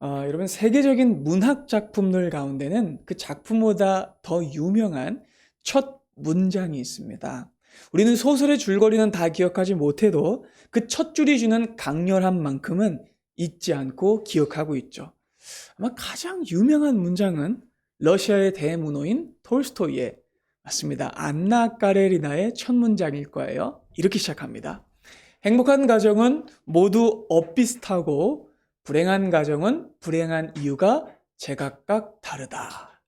여러분, 세계적인 문학 작품들 가운데는 그 작품보다 더 유명한 첫 문장이 있습니다. 우리는 소설의 줄거리는 다 기억하지 못해도 그 첫 줄이 주는 강렬한 만큼은 잊지 않고 기억하고 있죠. 아마 가장 유명한 문장은 러시아의 대문호인 톨스토이의, 맞습니다, 안나 까레리나의 첫 문장일 거예요. 이렇게 시작합니다. 행복한 가정은 모두 엇비슷하고 불행한 가정은 불행한 이유가 제각각 다르다.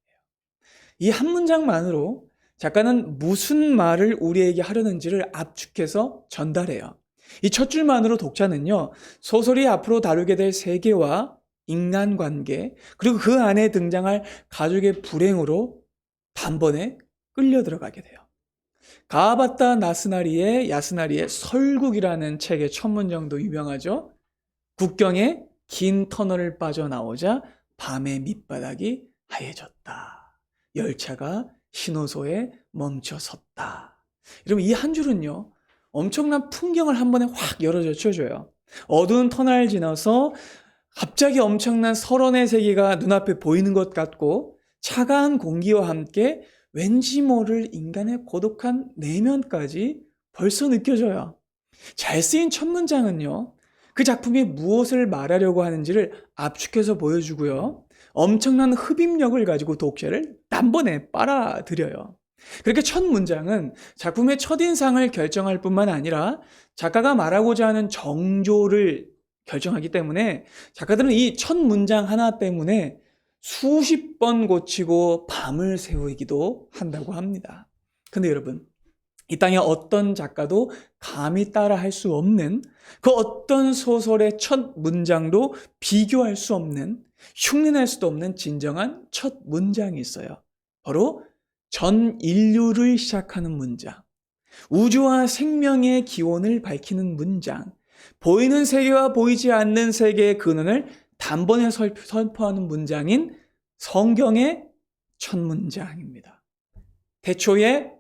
이 한 문장만으로 작가는 무슨 말을 우리에게 하려는지를 압축해서 전달해요. 이 첫 줄만으로 독자는요, 소설이 앞으로 다루게 될 세계와 인간관계, 그리고 그 안에 등장할 가족의 불행으로 단번에 끌려 들어가게 돼요. 가바타 나스나리의 야스나리의 설국이라는 책의 첫 문장도 유명하죠. 국경에 긴 터널을 빠져나오자 밤의 밑바닥이 하얘졌다. 열차가 신호소에 멈춰섰다. 여러분, 이 한 줄은요, 엄청난 풍경을 한 번에 확 열어젖혀줘요. 어두운 터널을 지나서 갑자기 엄청난 설원의 세계가 눈앞에 보이는 것 같고, 차가운 공기와 함께 왠지 모를 인간의 고독한 내면까지 벌써 느껴져요. 잘 쓰인 첫 문장은요, 그 작품이 무엇을 말하려고 하는지를 압축해서 보여주고요, 엄청난 흡입력을 가지고 독자를 단번에 빨아들여요. 그렇게 첫 문장은 작품의 첫인상을 결정할 뿐만 아니라 작가가 말하고자 하는 정조를 결정하기 때문에 작가들은 이 첫 문장 하나 때문에 수십 번 고치고 밤을 새우기도 한다고 합니다. 근데 여러분, 이 땅에 어떤 작가도 감히 따라 할 수 없는, 그 어떤 소설의 첫 문장도 비교할 수 없는, 흉내낼 수도 없는 진정한 첫 문장이 있어요. 바로 전 인류를 시작하는 문장, 우주와 생명의 기원을 밝히는 문장, 보이는 세계와 보이지 않는 세계의 근원을 단번에 선포하는 문장인 성경의 첫 문장입니다. 태초에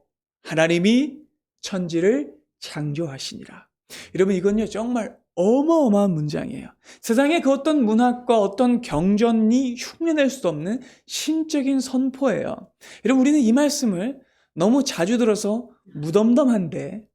하나님이 천지를 창조하시니라. 여러분, 이건요 정말 어마어마한 문장이에요. 세상의 그 어떤 문학과 어떤 경전이 흉내낼 수 없는 신적인 선포예요. 여러분, 우리는 이 말씀을 너무 자주 들어서 무덤덤한데,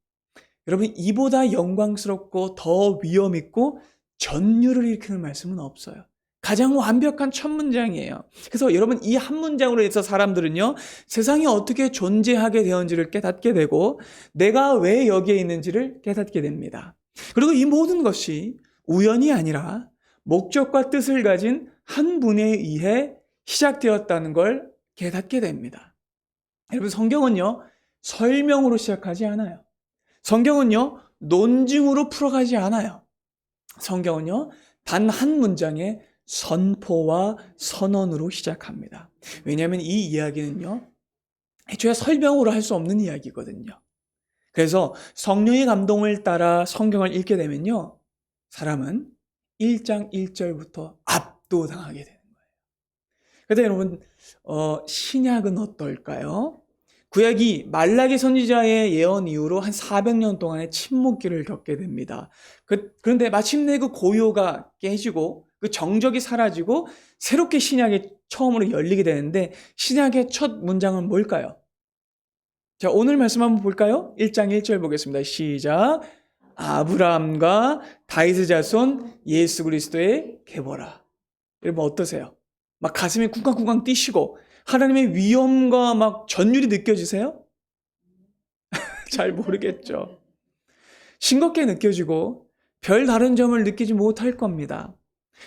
여러분, 이보다 영광스럽고 더 위험 있고 전율을 일으키는 말씀은 없어요. 가장 완벽한 첫 문장이에요. 그래서 여러분, 이 한 문장으로 해서 사람들은요, 세상이 어떻게 존재하게 되었는지를 깨닫게 되고 내가 왜 여기에 있는지를 깨닫게 됩니다. 그리고 이 모든 것이 우연이 아니라 목적과 뜻을 가진 한 분에 의해 시작되었다는 걸 깨닫게 됩니다. 여러분, 성경은요 설명으로 시작하지 않아요. 성경은요 논증으로 풀어가지 않아요. 성경은요 단 한 문장의 선포와 선언으로 시작합니다. 왜냐하면 이 이야기는요 애초에 설명으로 할 수 없는 이야기거든요. 그래서 성령의 감동을 따라 성경을 읽게 되면요, 사람은 1장 1절부터 압도당하게 되는 거예요. 그런데 여러분, 신약은 어떨까요? 구약이 말라기 선지자의 예언 이후로 한 400년 동안의 침묵기를 겪게 됩니다. 그런데 마침내 그 고요가 깨지고 그 정적이 사라지고 새롭게 신약이 처음으로 열리게 되는데, 신약의 첫 문장은 뭘까요? 자, 오늘 말씀 한번 볼까요? 1장 1절 보겠습니다. 시작. 아브라함과 다윗의 자손 예수 그리스도의 계보라. 여러분, 어떠세요? 막 가슴이 쿵쾅쿵쾅 뛰시고 하나님의 위엄과 막 전율이 느껴지세요? 잘 모르겠죠. 싱겁게 느껴지고 별 다른 점을 느끼지 못할 겁니다.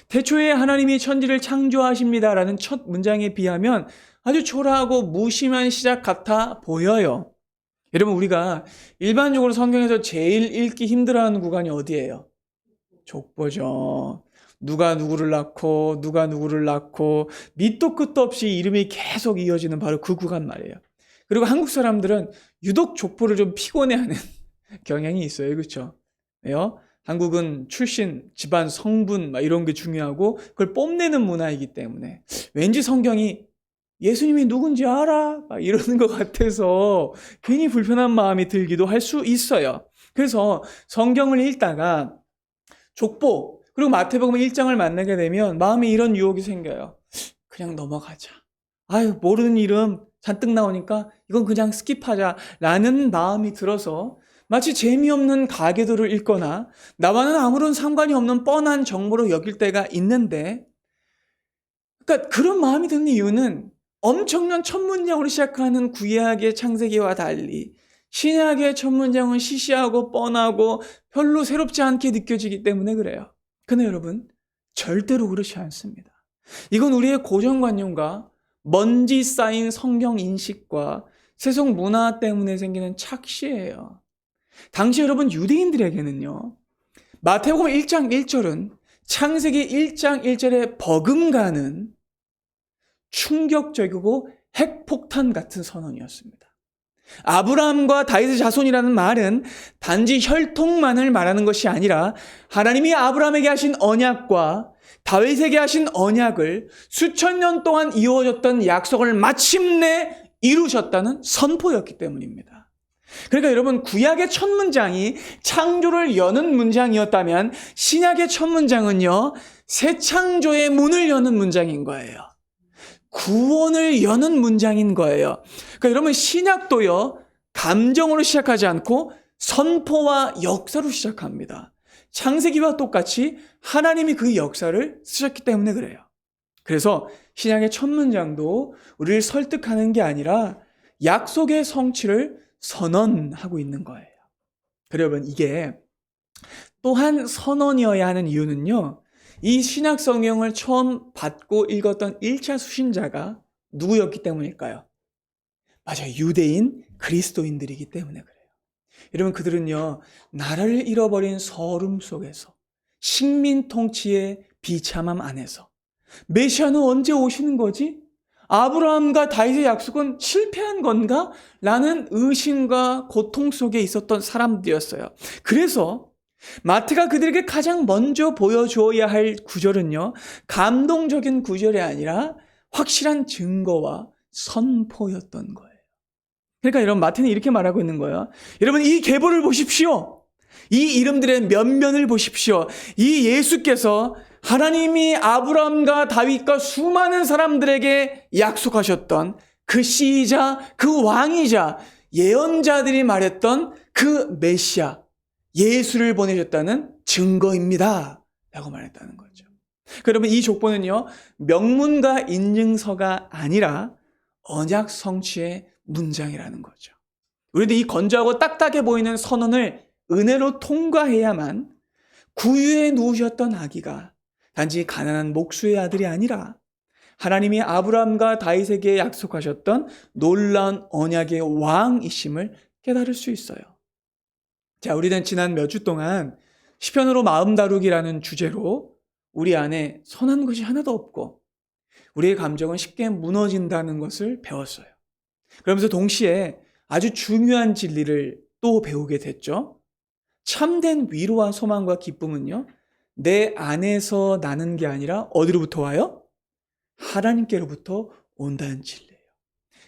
태초에 하나님이 천지를 창조하십니다라는 첫 문장에 비하면 아주 초라하고 무심한 시작 같아 보여요. 여러분, 우리가 일반적으로 성경에서 제일 읽기 힘들어하는 구간이 어디예요? 족보죠. 누가 누구를 낳고 누가 누구를 낳고 밑도 끝도 없이 이름이 계속 이어지는 바로 그 구간 말이에요. 그리고 한국 사람들은 유독 족보를 좀 피곤해하는 경향이 있어요. 그렇죠? 왜요? 한국은 출신, 집안, 성분 막 이런 게 중요하고 그걸 뽐내는 문화이기 때문에 왠지 성경이 예수님이 누군지 알아? 막 이러는 것 같아서 괜히 불편한 마음이 들기도 할 수 있어요. 그래서 성경을 읽다가 족보, 그리고 마태복음 1장을 만나게 되면 마음에 이런 유혹이 생겨요. 그냥 넘어가자. 아유, 모르는 이름 잔뜩 나오니까 이건 그냥 스킵하자 라는 마음이 들어서 마치 재미없는 가계도를 읽거나 나와는 아무런 상관이 없는 뻔한 정보로 여길 때가 있는데, 그러니까 그런 마음이 드는 이유는 엄청난 첫 문장으로 시작하는 구약의 창세기와 달리 신약의 첫 문장은 시시하고 뻔하고 별로 새롭지 않게 느껴지기 때문에 그래요. 근데 여러분, 절대로 그렇지 않습니다. 이건 우리의 고정관념과 먼지 쌓인 성경 인식과 세속 문화 때문에 생기는 착시예요. 당시 여러분 유대인들에게는요, 마태복음 1장 1절은 창세기 1장 1절에 버금가는 충격적이고 핵폭탄 같은 선언이었습니다. 아브라함과 다윗의 자손이라는 말은 단지 혈통만을 말하는 것이 아니라 하나님이 아브라함에게 하신 언약과 다윗에게 하신 언약을 수천 년 동안 이루어졌던 약속을 마침내 이루셨다는 선포였기 때문입니다. 그러니까 여러분, 구약의 첫 문장이 창조를 여는 문장이었다면 신약의 첫 문장은요, 새 창조의 문을 여는 문장인 거예요. 구원을 여는 문장인 거예요. 그러니까 여러분, 신약도요, 감정으로 시작하지 않고 선포와 역사로 시작합니다. 창세기와 똑같이 하나님이 그 역사를 쓰셨기 때문에 그래요. 그래서 신약의 첫 문장도 우리를 설득하는 게 아니라 약속의 성취를 선언하고 있는 거예요. 여러분, 이게 또한 선언이어야 하는 이유는요, 이 신약 성경을 처음 받고 읽었던 1차 수신자가 누구였기 때문일까요? 맞아요. 유대인 그리스도인들이기 때문에 그래요. 여러분, 그들은요, 나라를 잃어버린 서름 속에서 식민 통치의 비참함 안에서 메시아는 언제 오시는 거지? 아브라함과 다윗의 약속은 실패한 건가? 라는 의심과 고통 속에 있었던 사람들이었어요. 그래서 마태가 그들에게 가장 먼저 보여주어야 할 구절은요, 감동적인 구절이 아니라 확실한 증거와 선포였던 거예요. 그러니까 여러분, 마태는 이렇게 말하고 있는 거예요. 여러분, 이 계보를 보십시오. 이 이름들의 면면을 보십시오. 이 예수께서 하나님이 아브라함과 다윗과 수많은 사람들에게 약속하셨던 그 씨이자 그 왕이자 예언자들이 말했던 그 메시아 예수를 보내셨다는 증거입니다 라고 말했다는 거죠. 그러면 이 족보는요, 명문과 인증서가 아니라 언약 성취의 문장이라는 거죠. 우리도 이 건조하고 딱딱해 보이는 선언을 은혜로 통과해야만 구유에 누우셨던 아기가 단지 가난한 목수의 아들이 아니라 하나님이 아브라함과 다윗에게 약속하셨던 놀라운 언약의 왕이심을 깨달을 수 있어요. 자, 우리는 지난 몇 주 동안 시편으로 마음 다루기라는 주제로 우리 안에 선한 것이 하나도 없고 우리의 감정은 쉽게 무너진다는 것을 배웠어요. 그러면서 동시에 아주 중요한 진리를 또 배우게 됐죠. 참된 위로와 소망과 기쁨은요, 내 안에서 나는 게 아니라 어디로부터 와요? 하나님께로부터 온다는 진리예요.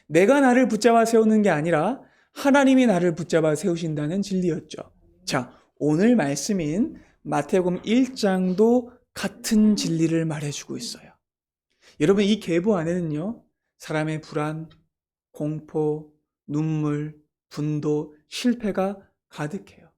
내가 나를 붙잡아 세우는 게 아니라 하나님이 나를 붙잡아 세우신다는 진리였죠. 자, 오늘 말씀인 마태복음 1장도 같은 진리를 말해주고 있어요. 여러분, 이 계보 안에는요, 사람의 불안, 공포, 눈물, 분도, 실패가 가득해요.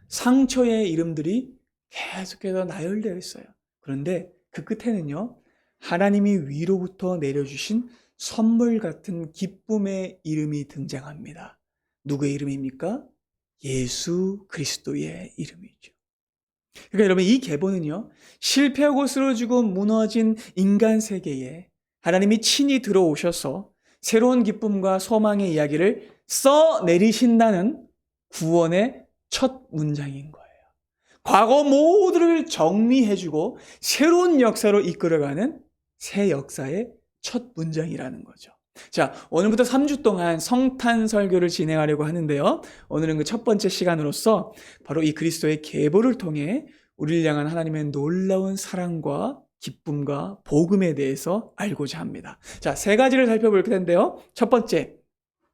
상처의 이름들이 계속해서 나열되어 있어요. 그런데 그 끝에는요, 하나님이 위로부터 내려주신 선물 같은 기쁨의 이름이 등장합니다. 누구의 이름입니까? 예수 그리스도의 이름이죠. 그러니까 여러분, 이 계보는요, 실패하고 쓰러지고 무너진 인간 세계에 하나님이 친히 들어오셔서 새로운 기쁨과 소망의 이야기를 써내리신다는 구원의 첫 문장인 거예요. 과거 모두를 정리해주고 새로운 역사로 이끌어가는 새 역사의 첫 문장이라는 거죠. 자, 오늘부터 3주 동안 성탄 설교를 진행하려고 하는데요. 오늘은 그 첫 번째 시간으로서 바로 이 그리스도의 계보를 통해 우리를 향한 하나님의 놀라운 사랑과 기쁨과 복음에 대해서 알고자 합니다. 자, 세 가지를 살펴볼 텐데요. 첫 번째,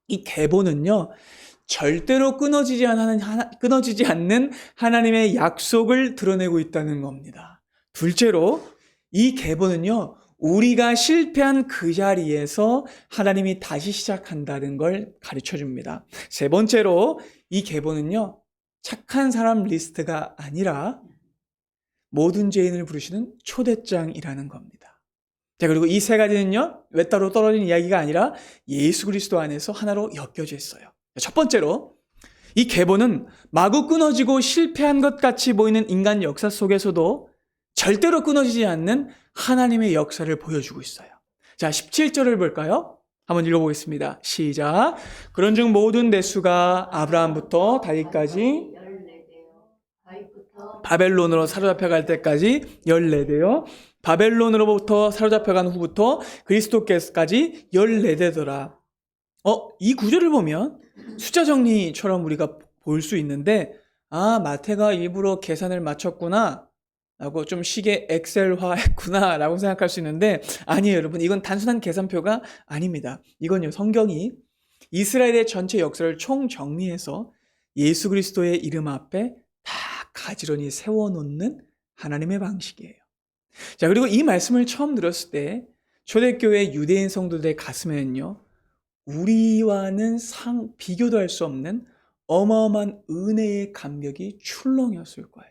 이 계보는요, 절대로 끊어지지 않는 하나님의 약속을 드러내고 있다는 겁니다. 둘째로 이 계보는요, 우리가 실패한 그 자리에서 하나님이 다시 시작한다는 걸 가르쳐 줍니다. 세 번째로 이 계보는요, 착한 사람 리스트가 아니라 모든 죄인을 부르시는 초대장이라는 겁니다. 자, 그리고 이 세 가지는요, 외따로 떨어진 이야기가 아니라 예수 그리스도 안에서 하나로 엮여져 있어요. 첫 번째로 이 계보는 마구 끊어지고 실패한 것 같이 보이는 인간 역사 속에서도 절대로 끊어지지 않는 하나님의 역사를 보여주고 있어요. 자, 17절을 볼까요? 한번 읽어보겠습니다. 시작. 그런즉 모든 내수가 아브라함부터 다윗까지 바벨론으로 사로잡혀갈 때까지 14대요. 바벨론으로부터 사로잡혀간 후부터 그리스도께까지 14대더라. 이 구절을 보면 숫자 정리처럼 우리가 볼 수 있는데, 마태가 일부러 계산을 맞췄구나 라고 좀 시계 엑셀화 했구나 라고 생각할 수 있는데, 아니에요 여러분. 이건 단순한 계산표가 아닙니다. 이건요, 성경이 이스라엘의 전체 역사를 총정리해서 예수 그리스도의 이름 앞에 다 가지런히 세워놓는 하나님의 방식이에요. 자, 그리고 이 말씀을 처음 들었을 때 초대교회 유대인 성도들의 가슴에는요, 우리와는 비교도 할 수 없는 어마어마한 은혜의 감격이 출렁였을 거예요.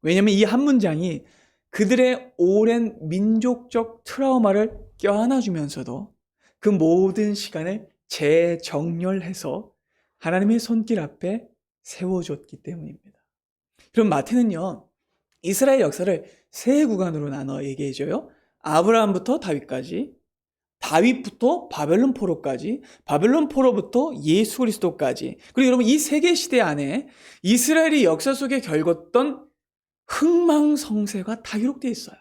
왜냐하면 이 한 문장이 그들의 오랜 민족적 트라우마를 껴안아주면서도 그 모든 시간을 재정렬해서 하나님의 손길 앞에 세워줬기 때문입니다. 그럼 마태는요, 이스라엘 역사를 세 구간으로 나눠 얘기해줘요. 아브라함부터 다윗까지, 다윗부터 바벨론 포로까지, 바벨론 포로부터 예수 그리스도까지. 그리고 여러분, 이 세 개 시대 안에 이스라엘이 역사 속에 겪었던 흥망성쇠가 다 기록되어 있어요.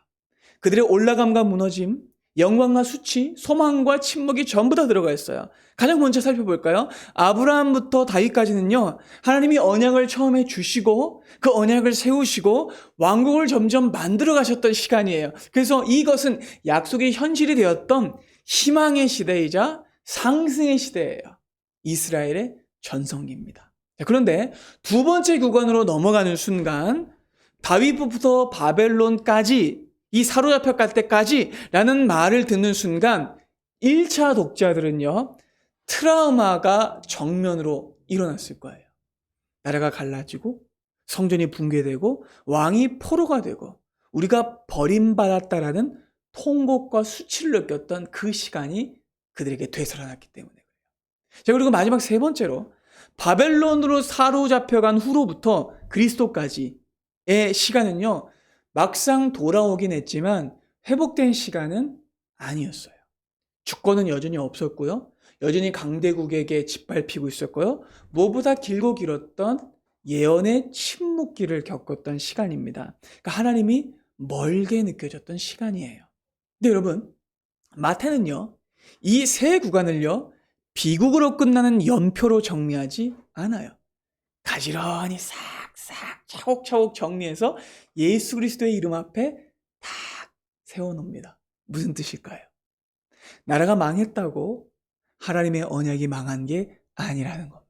그들의 올라감과 무너짐, 영광과 수치, 소망과 침묵이 전부 다 들어가 있어요. 가장 먼저 살펴볼까요? 아브라함부터 다윗까지는요, 하나님이 언약을 처음에 주시고 그 언약을 세우시고 왕국을 점점 만들어 가셨던 시간이에요. 그래서 이것은 약속의 현실이 되었던 희망의 시대이자 상승의 시대예요. 이스라엘의 전성기입니다. 그런데 두 번째 구간으로 넘어가는 순간, 다윗부터 바벨론까지, 이 사로잡혀 갈 때까지 라는 말을 듣는 순간 1차 독자들은요, 트라우마가 정면으로 일어났을 거예요. 나라가 갈라지고 성전이 붕괴되고 왕이 포로가 되고 우리가 버림받았다라는 통곡과 수치를 느꼈던 그 시간이 그들에게 되살아났기 때문에 그래요. 자, 그리고 마지막 세 번째로 바벨론으로 사로잡혀간 후로부터 그리스도까지의 시간은요, 막상 돌아오긴 했지만 회복된 시간은 아니었어요. 주권은 여전히 없었고요. 여전히 강대국에게 짓밟히고 있었고요. 무엇보다 길고 길었던 예언의 침묵기를 겪었던 시간입니다. 그러니까 하나님이 멀게 느껴졌던 시간이에요. 근데 여러분, 마태는요, 이 세 구간을요, 비극으로 끝나는 연표로 정리하지 않아요. 가지런히 싹싹 차곡차곡 정리해서 예수 그리스도의 이름 앞에 딱 세워놓습니다. 무슨 뜻일까요? 나라가 망했다고 하나님의 언약이 망한 게 아니라는 겁니다.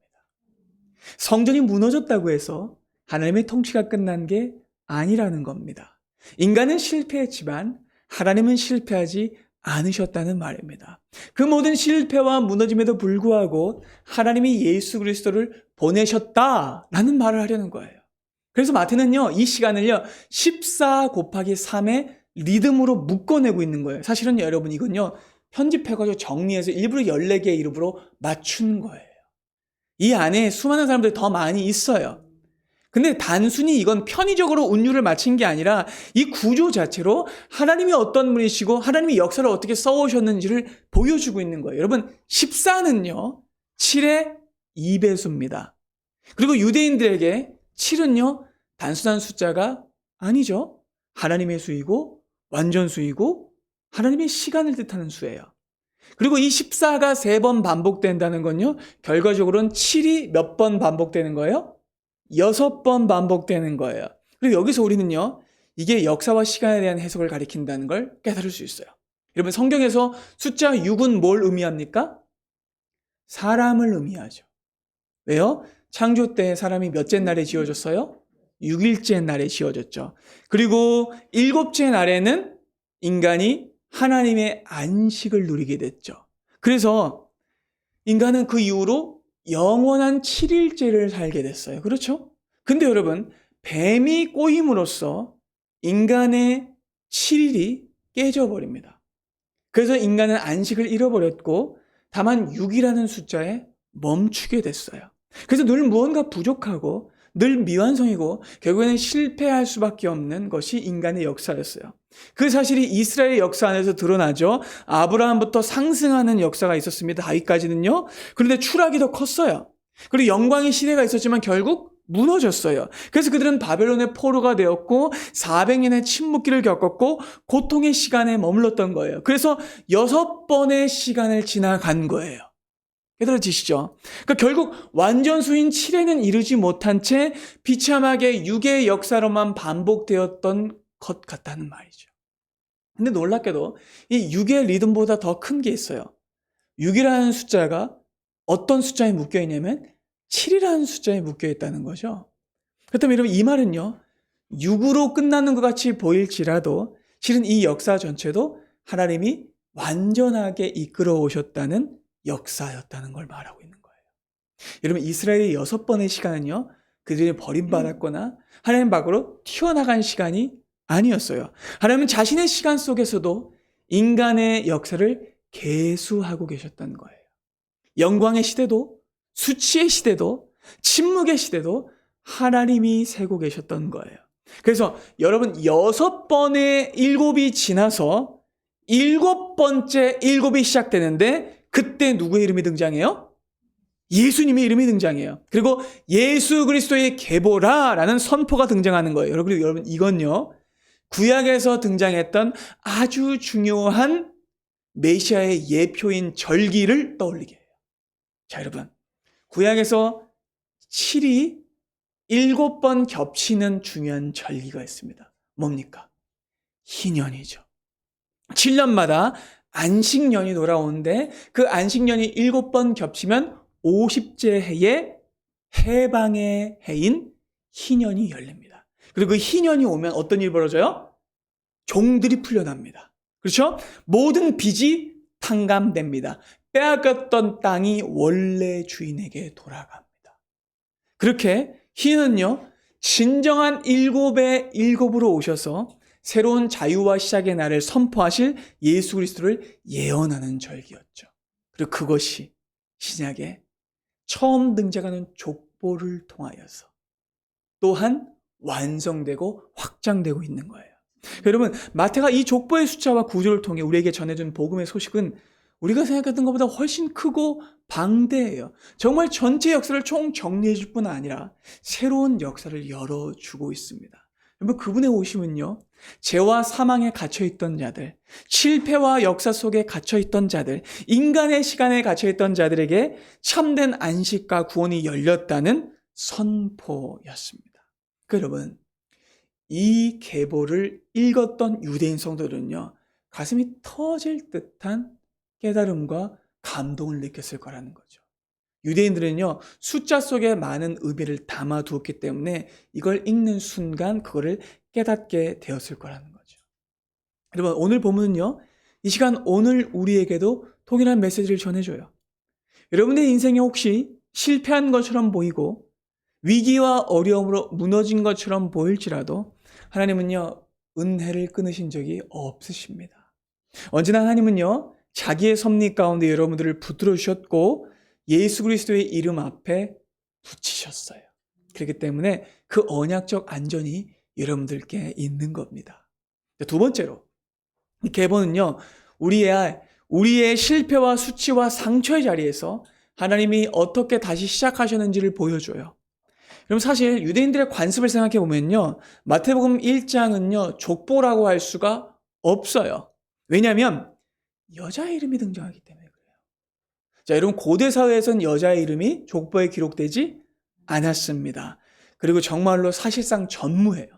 성전이 무너졌다고 해서 하나님의 통치가 끝난 게 아니라는 겁니다. 인간은 실패했지만 하나님은 실패하지 않으셨다는 말입니다. 그 모든 실패와 무너짐에도 불구하고 하나님이 예수 그리스도를 보내셨다라는 말을 하려는 거예요. 그래서 마태는요, 이 시간을요, 14 곱하기 3의 리듬으로 묶어내고 있는 거예요. 사실은 여러분, 이건요, 편집해가지고 정리해서 일부러 14개의 이름으로 맞춘 거예요. 이 안에 수많은 사람들이 더 많이 있어요. 근데 단순히 이건 편의적으로 운율을 맞춘 게 아니라 이 구조 자체로 하나님이 어떤 분이시고 하나님이 역사를 어떻게 써오셨는지를 보여주고 있는 거예요. 여러분, 14는요, 7의 2배수입니다. 그리고 유대인들에게 7은요, 단순한 숫자가 아니죠. 하나님의 수이고 완전수이고 하나님의 시간을 뜻하는 수예요. 그리고 이 14가 3번 반복된다는 건요, 결과적으로는 7이 몇 번 반복되는 거예요? 6번 반복되는 거예요. 그리고 여기서 우리는요, 이게 역사와 시간에 대한 해석을 가리킨다는 걸 깨달을 수 있어요. 여러분, 성경에서 숫자 6은 뭘 의미합니까? 사람을 의미하죠. 왜요? 창조 때 사람이 몇째 날에 지어졌어요? 6일째 날에 지어졌죠. 그리고 7째 날에는 인간이 하나님의 안식을 누리게 됐죠. 그래서 인간은 그 이후로 영원한 7일째를 살게 됐어요. 그렇죠? 근데 여러분, 뱀이 꼬임으로써 인간의 7일이 깨져버립니다. 그래서 인간은 안식을 잃어버렸고 다만 6이라는 숫자에 멈추게 됐어요. 그래서 늘 무언가 부족하고 늘 미완성이고 결국에는 실패할 수밖에 없는 것이 인간의 역사였어요. 그 사실이 이스라엘의 역사 안에서 드러나죠. 아브라함부터 상승하는 역사가 있었습니다. 다윗까지는요. 그런데 추락이 더 컸어요. 그리고 영광의 시대가 있었지만 결국 무너졌어요. 그래서 그들은 바벨론의 포로가 되었고 400년의 침묵기를 겪었고 고통의 시간에 머물렀던 거예요. 그래서 6번의 시간을 지나간 거예요. 깨달아지시죠? 그러니까 결국 완전수인 7회는 이루지 못한 채 비참하게 6의 역사로만 반복되었던 것 같다는 말이죠. 근데 놀랍게도 이 6의 리듬보다 더 큰 게 있어요. 6이라는 숫자가 어떤 숫자에 묶여 있냐면 7이라는 숫자에 묶여 있다는 거죠. 그렇다면 여러분 이 말은요. 6으로 끝나는 것 같이 보일지라도 실은 이 역사 전체도 하나님이 완전하게 이끌어 오셨다는 역사였다는 걸 말하고 있는 거예요. 여러분 이스라엘의 6번의 시간은요. 그들이 버림받았거나 하나님 밖으로 튀어나간 시간이 아니었어요. 하나님은 자신의 시간 속에서도 인간의 역사를 계수하고 계셨다는 거예요. 영광의 시대도 수치의 시대도 침묵의 시대도 하나님이 세고 계셨던 거예요. 그래서 여러분 6번의 7이 지나서 7번째 7이 시작되는데 그때 누구의 이름이 등장해요? 예수님의 이름이 등장해요. 그리고 예수 그리스도의 계보라라는 선포가 등장하는 거예요. 그리고 여러분 이건요. 구약에서 등장했던 아주 중요한 메시아의 예표인 절기를 떠올리게 해요. 자, 여러분. 구약에서 7이 7번 겹치는 중요한 절기가 있습니다. 뭡니까? 희년이죠. 7년마다 안식년이 돌아오는데 그 안식년이 7번 겹치면 50째 해에 해방의 해인 희년이 열립니다. 그리고 그 희년이 오면 어떤 일이 벌어져요? 종들이 풀려납니다. 그렇죠? 모든 빚이 탕감됩니다. 빼앗겼던 땅이 원래 주인에게 돌아갑니다. 그렇게 희는요, 진정한 7의 7으로 오셔서 새로운 자유와 시작의 날을 선포하실 예수 그리스도를 예언하는 절기였죠. 그리고 그것이 신약에 처음 등장하는 족보를 통하여서 또한 완성되고 확장되고 있는 거예요. 여러분, 마태가 이 족보의 숫자와 구조를 통해 우리에게 전해준 복음의 소식은 우리가 생각했던 것보다 훨씬 크고 방대해요. 정말 전체 역사를 총 정리해 줄 뿐 아니라 새로운 역사를 열어주고 있습니다. 여러분, 그분의 오심은요, 죄와 사망에 갇혀있던 자들, 실패와 역사 속에 갇혀있던 자들, 인간의 시간에 갇혀있던 자들에게 참된 안식과 구원이 열렸다는 선포였습니다. 여러분, 이 계보를 읽었던 유대인 성도들은요, 가슴이 터질 듯한 깨달음과 감동을 느꼈을 거라는 거죠. 유대인들은요, 숫자 속에 많은 의미를 담아두었기 때문에 이걸 읽는 순간 그거를 깨닫게 되었을 거라는 거죠. 여러분, 오늘 본문은요, 이 시간 오늘 우리에게도 동일한 메시지를 전해줘요. 여러분의 인생에 혹시 실패한 것처럼 보이고 위기와 어려움으로 무너진 것처럼 보일지라도 하나님은요, 은혜를 끊으신 적이 없으십니다. 언제나 하나님은요, 자기의 섭리 가운데 여러분들을 붙들어 주셨고 예수 그리스도의 이름 앞에 붙이셨어요. 그렇기 때문에 그 언약적 안전이 여러분들께 있는 겁니다. 두 번째로, 이 계보는요, 우리의 실패와 수치와 상처의 자리에서 하나님이 어떻게 다시 시작하셨는지를 보여줘요. 그럼 사실 유대인들의 관습을 생각해 보면요, 마태복음 1장은요, 족보라고 할 수가 없어요. 왜냐하면 여자의 이름이 등장하기 때문에 그래요. 자, 여러분, 고대 사회에서는 여자의 이름이 족보에 기록되지 않았습니다. 그리고 정말로 사실상 전무해요.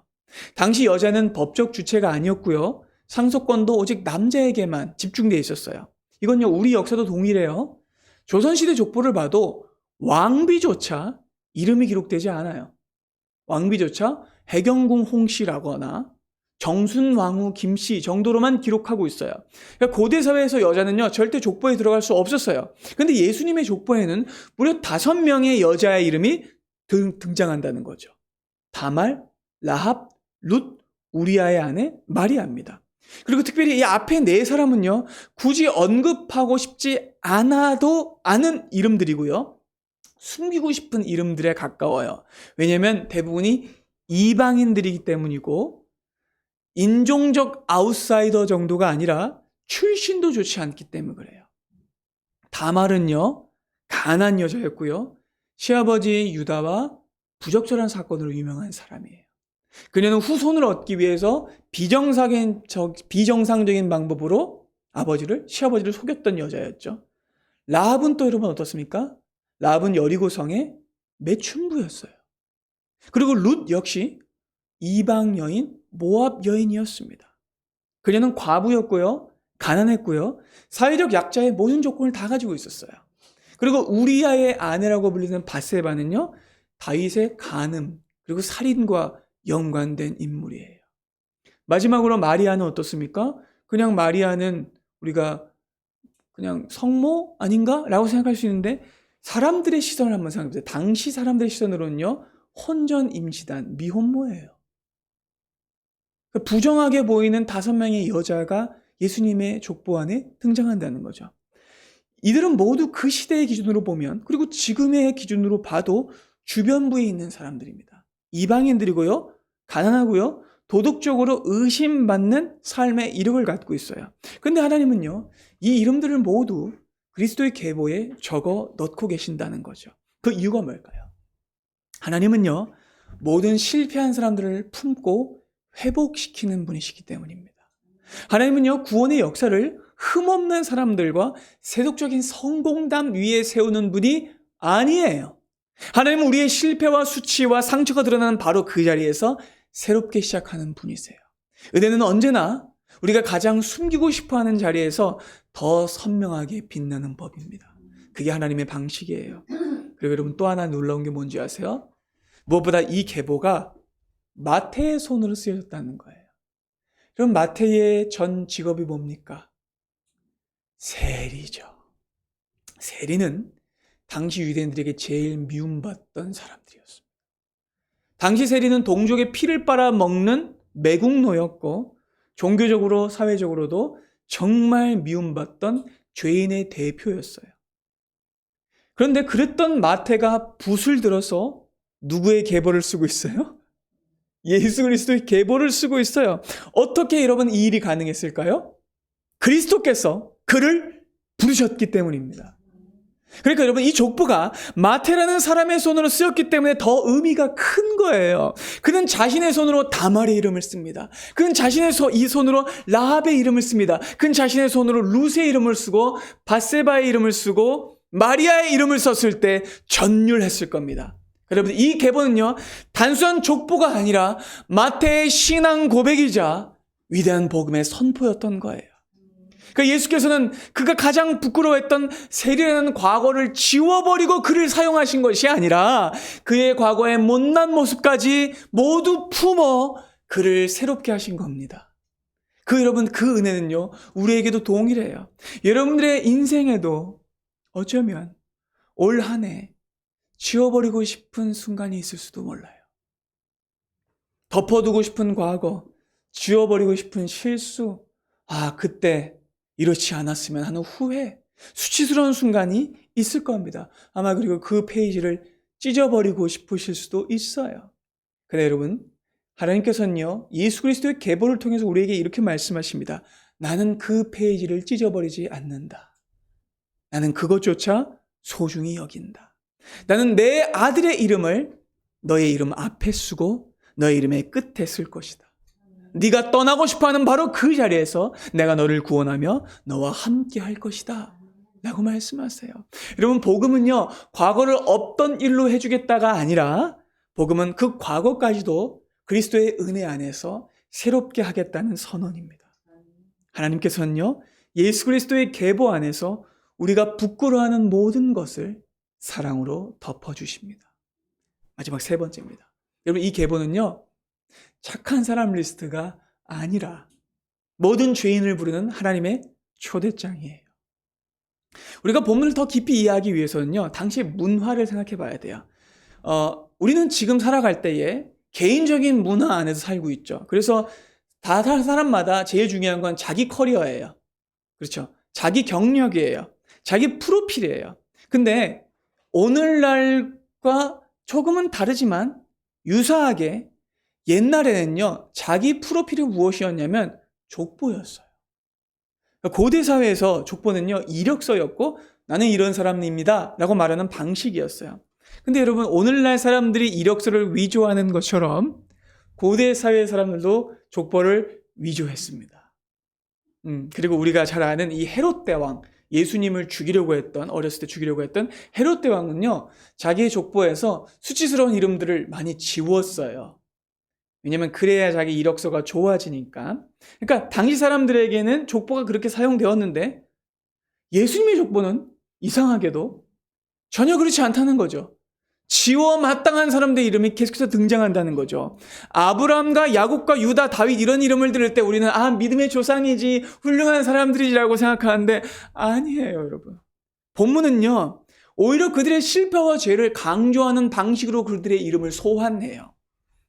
당시 여자는 법적 주체가 아니었고요, 상속권도 오직 남자에게만 집중되어 있었어요. 이건요, 우리 역사도 동일해요. 조선시대 족보를 봐도 왕비조차 이름이 기록되지 않아요. 왕비조차 해경궁 홍씨라거나 정순왕후 김씨 정도로만 기록하고 있어요. 그러니까 고대 사회에서 여자는요 절대 족보에 들어갈 수 없었어요. 그런데 예수님의 족보에는 무려 5명의 여자의 이름이 등장한다는 거죠. 다말, 라합, 룻, 우리아의 아내 마리아입니다. 그리고 특별히 이 앞에 4사람은요 굳이 언급하고 싶지 않은 이름들이고요. 숨기고 싶은 이름들에 가까워요. 왜냐하면 대부분이 이방인들이기 때문이고 인종적 아웃사이더 정도가 아니라 출신도 좋지 않기 때문에 그래요. 다말은요 가난한 여자였고요. 시아버지 유다와 부적절한 사건으로 유명한 사람이에요. 그녀는 후손을 얻기 위해서 비정상적인 방법으로 시아버지를 속였던 여자였죠. 라합은 또 여러분 어떻습니까? 라합은 여리고성의 매춘부였어요. 그리고 룻 역시 이방 여인, 모압 여인이었습니다. 그녀는 과부였고요. 가난했고요. 사회적 약자의 모든 조건을 다 가지고 있었어요. 그리고 우리아의 아내라고 불리는 밧세바는요. 다윗의 간음 그리고 살인과 연관된 인물이에요. 마지막으로 마리아는 어떻습니까? 그냥 마리아는 우리가 그냥 성모 아닌가? 라고 생각할 수 있는데 사람들의 시선을 한번 생각해보세요. 당시 사람들의 시선으로는요. 혼전 임시단, 미혼모예요. 부정하게 보이는 5명의 여자가 예수님의 족보 안에 등장한다는 거죠. 이들은 모두 그 시대의 기준으로 보면 그리고 지금의 기준으로 봐도 주변부에 있는 사람들입니다. 이방인들이고요. 가난하고요. 도덕적으로 의심받는 삶의 이름을 갖고 있어요. 그런데 하나님은요. 이 이름들을 모두 그리스도의 계보에 적어 넣고 계신다는 거죠. 그 이유가 뭘까요? 하나님은요. 모든 실패한 사람들을 품고 회복시키는 분이시기 때문입니다. 하나님은요. 구원의 역사를 흠없는 사람들과 세속적인 성공담 위에 세우는 분이 아니에요. 하나님은 우리의 실패와 수치와 상처가 드러나는 바로 그 자리에서 새롭게 시작하는 분이세요. 은혜는 언제나 우리가 가장 숨기고 싶어하는 자리에서 더 선명하게 빛나는 법입니다. 그게 하나님의 방식이에요. 그리고 여러분 또 하나 놀라운 게 뭔지 아세요? 무엇보다 이 계보가 마태의 손으로 쓰여졌다는 거예요. 그럼 마태의 전 직업이 뭡니까? 세리죠. 세리는 당시 유대인들에게 제일 미움받던 사람들이었습니다. 당시 세리는 동족의 피를 빨아먹는 매국노였고 종교적으로 사회적으로도 정말 미움받던 죄인의 대표였어요. 그런데 그랬던 마태가 붓을 들어서 누구의 계보를 쓰고 있어요? 예수 그리스도의 계보를 쓰고 있어요. 어떻게 여러분 이 일이 가능했을까요? 그리스도께서 그를 부르셨기 때문입니다. 그러니까 여러분 이 족보가 마태라는 사람의 손으로 쓰였기 때문에 더 의미가 큰 거예요. 그는 자신의 손으로 다말의 이름을 씁니다. 그는 자신의 이 손으로 라합의 이름을 씁니다. 그는 자신의 손으로 룻의 이름을 쓰고 밧세바의 이름을 쓰고 마리아의 이름을 썼을 때 전율했을 겁니다. 여러분 이 계보는요 단순한 족보가 아니라 마태의 신앙 고백이자 위대한 복음의 선포였던 거예요. 그러니까 예수께서는 그가 가장 부끄러워했던 세리라는 과거를 지워버리고 그를 사용하신 것이 아니라 그의 과거의 못난 모습까지 모두 품어 그를 새롭게 하신 겁니다. 여러분 그 은혜는요 우리에게도 동일해요. 여러분들의 인생에도 어쩌면 올 한 해 지워버리고 싶은 순간이 있을 수도 몰라요. 덮어두고 싶은 과거, 지워버리고 싶은 실수, 그때 이렇지 않았으면 하는 후회, 수치스러운 순간이 있을 겁니다. 아마 그리고 그 페이지를 찢어버리고 싶으실 수도 있어요. 그런데 여러분, 하나님께서는요, 예수 그리스도의 계보를 통해서 우리에게 이렇게 말씀하십니다. 나는 그 페이지를 찢어버리지 않는다. 나는 그것조차 소중히 여긴다. 나는 내 아들의 이름을 너의 이름 앞에 쓰고 너의 이름의 끝에 쓸 것이다. 네가 떠나고 싶어하는 바로 그 자리에서 내가 너를 구원하며 너와 함께 할 것이다 라고 말씀하세요. 여러분 복음은요 과거를 없던 일로 해주겠다가 아니라 복음은 그 과거까지도 그리스도의 은혜 안에서 새롭게 하겠다는 선언입니다. 하나님께서는요 예수 그리스도의 계보 안에서 우리가 부끄러워하는 모든 것을 사랑으로 덮어주십니다. 마지막 3번째입니다. 여러분, 이 계보는요, 착한 사람 리스트가 아니라 모든 죄인을 부르는 하나님의 초대장이에요. 우리가 본문을 더 깊이 이해하기 위해서는요, 당시 문화를 생각해 봐야 돼요. 우리는 지금 살아갈 때에 개인적인 문화 안에서 살고 있죠. 그래서 다 사람마다 제일 중요한 건 자기 커리어예요. 그렇죠. 자기 경력이에요. 자기 프로필이에요. 근데 오늘날과 조금은 다르지만 유사하게 옛날에는요, 자기 프로필이 무엇이었냐면 족보였어요. 고대 사회에서 족보는요, 이력서였고 나는 이런 사람입니다 라고 말하는 방식이었어요. 근데 여러분, 오늘날 사람들이 이력서를 위조하는 것처럼 고대 사회 사람들도 족보를 위조했습니다. 그리고 우리가 잘 아는 이 헤롯 대왕, 예수님을 죽이려고 했던, 어렸을 때 죽이려고 했던 헤롯 대왕은요, 자기의 족보에서 수치스러운 이름들을 많이 지웠어요. 왜냐면 그래야 자기 이력서가 좋아지니까. 그러니까 당시 사람들에게는 족보가 그렇게 사용되었는데 예수님의 족보는 이상하게도 전혀 그렇지 않다는 거죠. 지워 마땅한 사람들의 이름이 계속해서 등장한다는 거죠. 아브라함과 야곱과 유다, 다윗 이런 이름을 들을 때 우리는 믿음의 조상이지, 훌륭한 사람들이라고 생각하는데 아니에요, 여러분. 본문은요, 오히려 그들의 실패와 죄를 강조하는 방식으로 그들의 이름을 소환해요.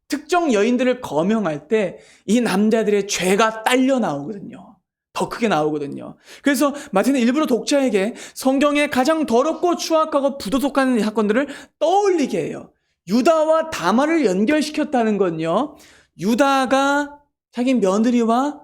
특정 여인들을 거명할 때 이 남자들의 죄가 딸려 나오거든요. 더 크게 나오거든요. 그래서 마태는 일부러 독자에게 성경의 가장 더럽고 추악하고 부도덕한 사건들을 떠올리게 해요. 유다와 다말을 연결시켰다는 건요, 유다가 자기 며느리와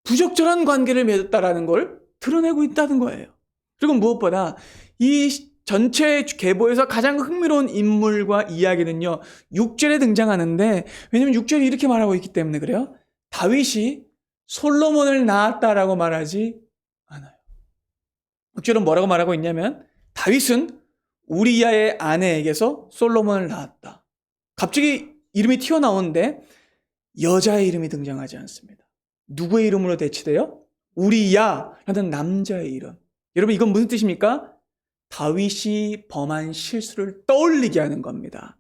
부적절한 관계를 맺었다라는 걸 드러내고 있다는 거예요. 그리고 무엇보다 이 전체 계보에서 가장 흥미로운 인물과 이야기는요, 6절에 등장하는데, 왜냐면 6절이 이렇게 말하고 있기 때문에 그래요. 다윗이 솔로몬을 낳았다라고 말하지 않아요. 6절은 뭐라고 말하고 있냐면, 다윗은 우리야의 아내에게서 솔로몬을 낳았다. 갑자기 이름이 튀어나오는데 여자의 이름이 등장하지 않습니다. 누구의 이름으로 대치돼요? 우리야라는 남자의 이름. 여러분, 이건 무슨 뜻입니까? 다윗이 범한 실수를 떠올리게 하는 겁니다.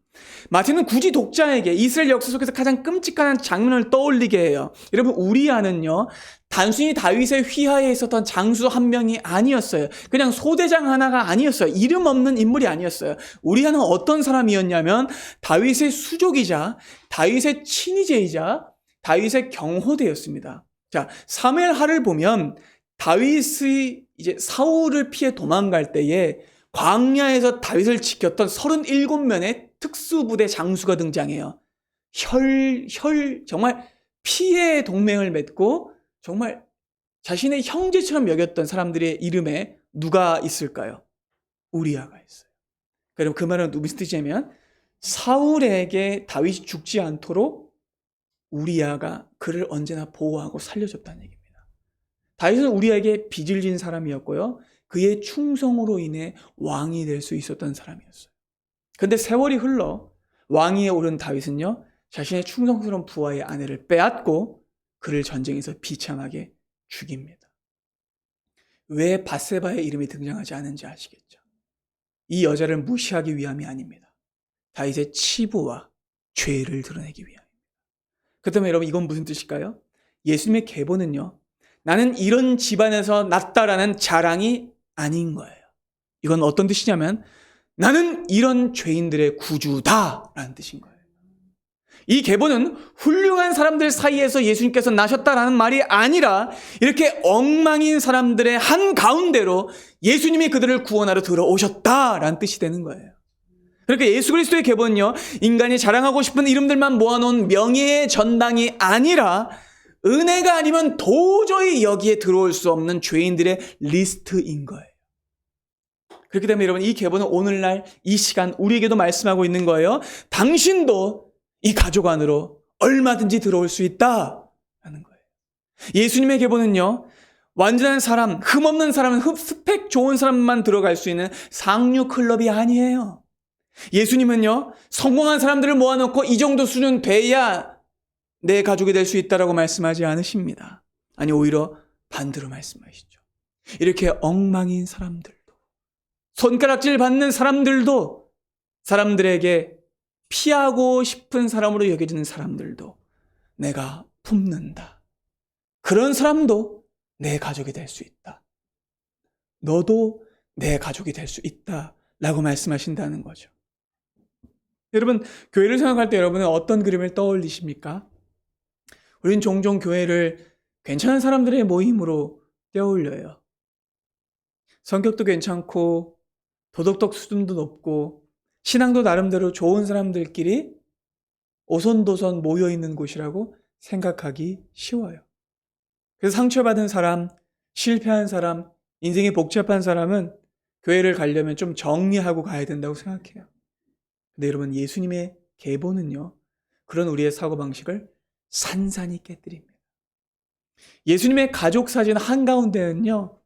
마태는 굳이 독자에게 이스라엘 역사 속에서 가장 끔찍한 장면을 떠올리게 해요. 여러분, 우리아는요, 단순히 다윗의 휘하에 있었던 장수 한 명이 아니었어요. 그냥 소대장 하나가 아니었어요. 이름 없는 인물이 아니었어요. 우리아는 어떤 사람이었냐면 다윗의 수족이자 다윗의 친위제이자 다윗의 경호대였습니다. 자, 사무엘하를 보면 다윗이 이제 사울을 피해 도망갈 때에 광야에서 다윗을 지켰던 37명의 특수부대 장수가 등장해요. 정말 피해 동맹을 맺고 정말 자신의 형제처럼 여겼던 사람들의 이름에 누가 있을까요? 우리아가 있어요. 그럼 그 말은 무슨 뜻이냐면 사울에게 다윗이 죽지 않도록 우리아가 그를 언제나 보호하고 살려줬다는 얘기입니다. 다윗은 우리에게 빚을 진 사람이었고요, 그의 충성으로 인해 왕이 될 수 있었던 사람이었어요. 그런데 세월이 흘러 왕위에 오른 다윗은요, 자신의 충성스러운 부하의 아내를 빼앗고 그를 전쟁에서 비참하게 죽입니다. 왜 밧세바의 이름이 등장하지 않은지 아시겠죠? 이 여자를 무시하기 위함이 아닙니다. 다윗의 치부와 죄를 드러내기 위함입니다. 그렇다면 여러분, 이건 무슨 뜻일까요? 예수님의 계보는요, 나는 이런 집안에서 났다라는 자랑이 아닌 거예요. 이건 어떤 뜻이냐면 나는 이런 죄인들의 구주다라는 뜻인 거예요. 이 계보는 훌륭한 사람들 사이에서 예수님께서 나셨다라는 말이 아니라 이렇게 엉망인 사람들의 한가운데로 예수님이 그들을 구원하러 들어오셨다라는 뜻이 되는 거예요. 그러니까 예수 그리스도의 계보는요, 인간이 자랑하고 싶은 이름들만 모아놓은 명예의 전당이 아니라 은혜가 아니면 도저히 여기에 들어올 수 없는 죄인들의 리스트인 거예요. 그렇기 때문에 여러분, 이 계보는 오늘날 이 시간 우리에게도 말씀하고 있는 거예요. 당신도 이 가족 안으로 얼마든지 들어올 수 있다라는 거예요. 예수님의 계보는요, 완전한 사람, 흠없는 사람, 스펙 좋은 사람만 들어갈 수 있는 상류 클럽이 아니에요. 예수님은요, 성공한 사람들을 모아놓고 이 정도 수준 돼야 내 가족이 될 수 있다라고 말씀하지 않으십니다. 아니, 오히려 반대로 말씀하시죠. 이렇게 엉망인 사람들도, 손가락질 받는 사람들도 사람들에게 피하고 싶은 사람으로 여겨지는 사람들도 내가 품는다. 그런 사람도 내 가족이 될 수 있다. 너도 내 가족이 될 수 있다. 라고 말씀하신다는 거죠. 여러분, 교회를 생각할 때 여러분은 어떤 그림을 떠올리십니까? 우린 종종 교회를 괜찮은 사람들의 모임으로 떠올려요. 성격도 괜찮고 도덕적 수준도 높고 신앙도 나름대로 좋은 사람들끼리 오손도손 모여있는 곳이라고 생각하기 쉬워요. 그래서 상처받은 사람, 실패한 사람, 인생이 복잡한 사람은 교회를 가려면 좀 정리하고 가야 된다고 생각해요. 근데 여러분, 예수님의 계보는요, 그런 우리의 사고방식을 산산히 깨뜨립니다. 예수님의 가족 사진 한가운데는요,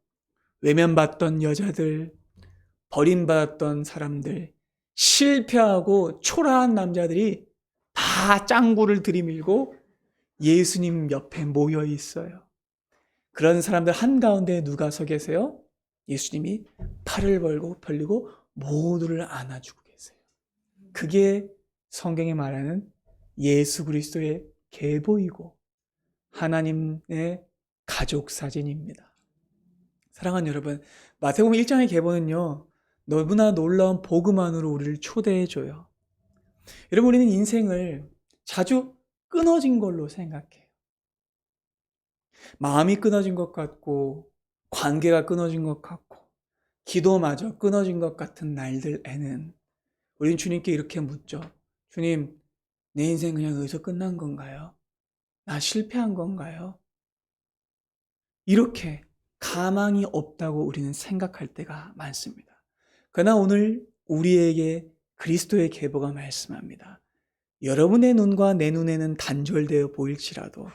외면받던 여자들, 버림받았던 사람들, 실패하고 초라한 남자들이 다 짱구를 들이밀고 예수님 옆에 모여 있어요. 그런 사람들 한가운데 누가 서 계세요? 예수님이 팔을 벌리고 모두를 안아주고 계세요. 그게 성경이 말하는 예수 그리스도의 계보이고 하나님의 가족 사진입니다. 사랑하는 여러분, 마태복음 1장의 계보는요, 너무나 놀라운 복음만으로 우리를 초대해줘요. 여러분, 우리는 인생을 자주 끊어진 걸로 생각해요. 마음이 끊어진 것 같고, 관계가 끊어진 것 같고, 기도마저 끊어진 것 같은 날들에는 우린 주님께 이렇게 묻죠. 주님, 내 인생 그냥 여기서 끝난 건가요? 나 실패한 건가요? 이렇게 가망이 없다고 우리는 생각할 때가 많습니다. 그러나 오늘 우리에게 그리스도의 계보가 말씀합니다. 여러분의 눈과 내 눈에는 단절되어 보일지라도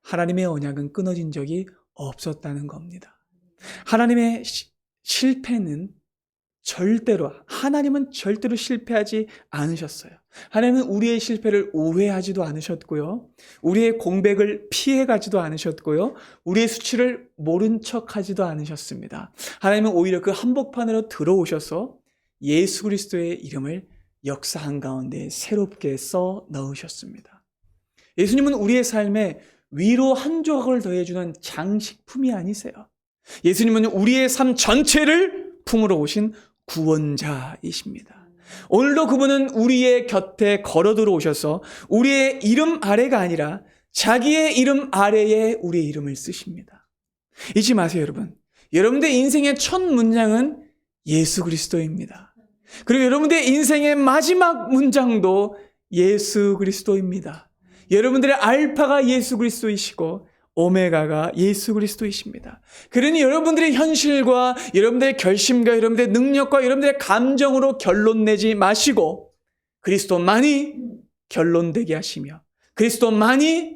하나님의 언약은 끊어진 적이 없었다는 겁니다. 하나님의 실패는 하나님은 절대로 실패하지 않으셨어요. 하나님은 우리의 실패를 오해하지도 않으셨고요. 우리의 공백을 피해가지도 않으셨고요. 우리의 수치를 모른 척하지도 않으셨습니다. 하나님은 오히려 그 한복판으로 들어오셔서 예수 그리스도의 이름을 역사 한가운데 새롭게 써 넣으셨습니다. 예수님은 우리의 삶에 위로 한 조각을 더해주는 장식품이 아니세요. 예수님은 우리의 삶 전체를 품으러 오신 구원자이십니다. 오늘도 그분은 우리의 곁에 걸어 들어오셔서 우리의 이름 아래가 아니라 자기의 이름 아래에 우리의 이름을 쓰십니다. 잊지 마세요, 여러분. 여러분들의 인생의 첫 문장은 예수 그리스도입니다. 그리고 여러분들의 인생의 마지막 문장도 예수 그리스도입니다. 여러분들의 알파가 예수 그리스도이시고 오메가가 예수 그리스도이십니다. 그러니 여러분들의 현실과 여러분들의 결심과 여러분들의 능력과 여러분들의 감정으로 결론 내지 마시고 그리스도만이 결론되게 하시며 그리스도만이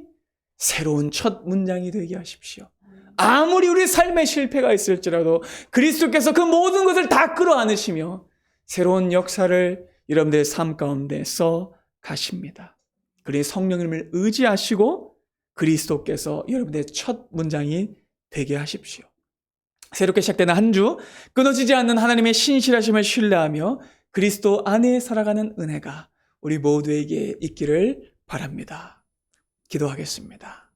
새로운 첫 문장이 되게 하십시오. 아무리 우리 삶에 실패가 있을지라도 그리스도께서 그 모든 것을 다 끌어안으시며 새로운 역사를 여러분들의 삶 가운데 써 가십니다. 그러니 성령님을 의지하시고 그리스도께서 여러분의 첫 문장이 되게 하십시오. 새롭게 시작되는 한 주, 끊어지지 않는 하나님의 신실하심을 신뢰하며 그리스도 안에 살아가는 은혜가 우리 모두에게 있기를 바랍니다. 기도하겠습니다.